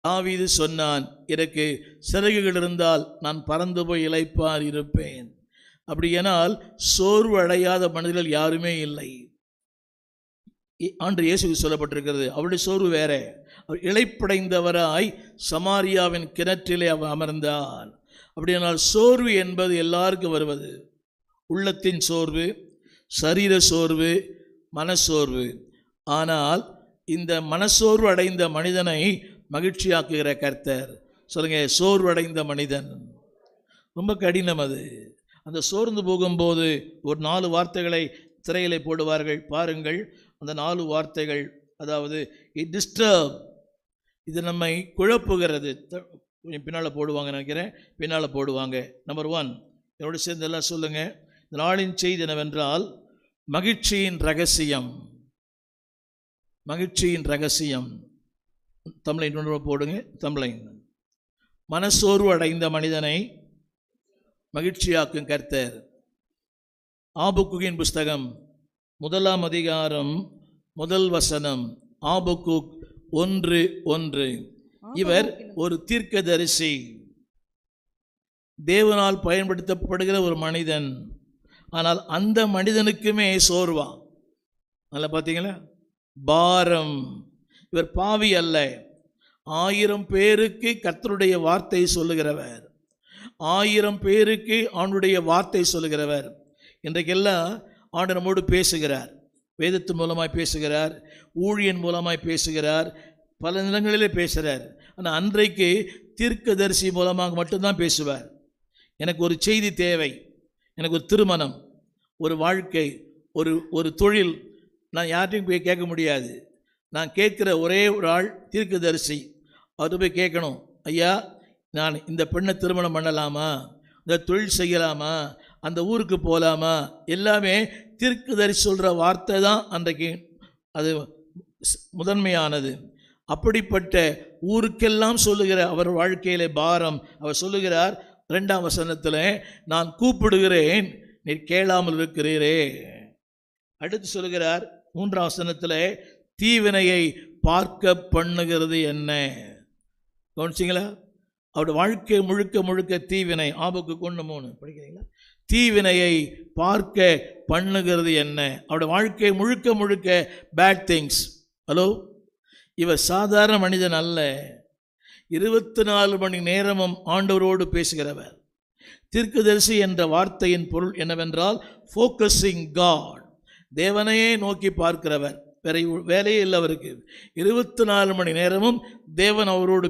தாவீது சொன்னான், எனக்கு சிறகுகள் இருந்தால் நான் பறந்து போய் இளைப்பார் இருப்பேன். அப்படியானால் சோர்வு அடையாத மனிதர்கள் யாருமே இல்லை. ஆண்டு இயேசுக்கு சொல்லப்பட்டிருக்கிறது, அவருடைய சோர்வு வேற. அவர் இளைப்படைந்தவராய் சமாரியாவின் கிணற்றிலே அவர் அமர்ந்தார். அப்படியானால் சோர்வு என்பது எல்லாருக்கும் வருவது. உள்ளத்தின் சோர்வு, சரீர சோர்வு, மனசோர்வு. ஆனால் இந்த மனசோர்வு அடைந்த மனிதனை மகிழ்ச்சியாக்குகிற கர்த்தர். சொல்லுங்க, சோர்வு அடைந்த மனிதன் ரொம்ப கடினம். அது அந்த சோர்ந்து போகும்போது ஒரு 4 வார்த்தைகளை திரையிலே போடுவார்கள், பாருங்கள். அந்த 4 வார்த்தைகள், அதாவது இட் டிஸ்டர்ப், இது நம்மை குழப்புகிறது. கொஞ்சம் பின்னால் போடுவாங்க நினைக்கிறேன், பின்னால் போடுவாங்க. நம்பர் 1, என்னோட சேர்ந்து எல்லாம் சொல்லுங்கள். இந்த நாளின் செய்தி என்னவென்றால், மகிழ்ச்சியின் ரகசியம். மகிழ்ச்சியின் ரகசியம். தமிழை போடுங்க, தமிழை. மனசோர்வு அடைந்த மனிதனை மகிழ்ச்சியாக்கும் கர்த்தர். ஆபக்குக்கின் புஸ்தகம் 1ஆம் அதிகாரம் 1 வசனம். ஆபக்குக் 1:1. இவர் ஒரு தீர்க்கதரிசி, தேவனால் பயன்படுத்தப்படுகிற ஒரு மனிதன். ஆனால் அந்த மனிதனுக்குமே சோர்வா. நல்லா பார்த்தீங்களா, பாரம். இவர் பாவி அல்ல, 1000 பேருக்கு கர்த்தருடைய வார்த்தை சொல்லுகிறவர், 1000 பேருக்கு அவனுடைய வார்த்தை சொல்லுகிறவர். இன்றைக்கெல்லாம் ஆண்டவர் நம்மோடு பேசுகிறார், வேதத்து மூலமாய் பேசுகிறார், ஊழியன் மூலமாய் பேசுகிறார், பல நிலங்களிலே பேசுகிறார். ஆனால் அன்றைக்கு தீர்க்கதரிசி மூலமாக மட்டும்தான் பேசுவார். எனக்கு ஒரு செய்தி தேவை, எனக்கு ஒரு திருமணம், ஒரு வாழ்க்கை, ஒரு தொழில், நான் யார்ட்டையும் போய் கேட்க முடியாது. நான் கேட்குற ஒரே ஒரு ஆள் தீர்க்கதரிசி. அவர் போய் கேட்கணும், ஐயா நான் இந்த பெண்ணை திருமணம் பண்ணலாமா, இந்த தொழில் செய்யலாமா, அந்த ஊருக்கு போகலாமா, எல்லாமே தீர்க்கதரிசி சொல்கிற வார்த்தை தான் அன்றைக்கு அது முதன்மையானது. அப்படிப்பட்ட ஊருக்கெல்லாம் சொல்லுகிற அவர் வாழ்க்கையிலே பாரம். அவர் சொல்லுகிறார் 2ஆம் வசனத்தில், நான் கூப்பிடுகிறேன் நீர் கேளாமல் இருக்கிறீரே. அடுத்து சொல்லுகிறார் 3ஆம் வசனத்தில், தீவினையை பார்க்க பண்ணுகிறது என்ன. கவனிச்சிங்களா, அவருடைய வாழ்க்கை முழுக்க முழுக்க தீவினை. ஆபக்குக்கு 1:3 படிக்கிறீங்களா? தீவினையை பார்க்க பண்ணுகிறது என்ன. அவருடைய வாழ்க்கை முழுக்க முழுக்க பேட் திங்ஸ். ஹலோ, இவர் சாதாரண மனிதன் அல்ல, 24 மணி நேரமும் ஆண்டவரோடு பேசுகிறவர். தீர்க்கதரிசி என்ற வார்த்தையின் பொருள் என்னவென்றால், ஃபோக்கஸிங் காட், தேவனையே நோக்கி பார்க்கிறவர். வேற வேலையே இல்லை அவருக்கு. 24 மணி நேரமும் தேவன் அவரோடு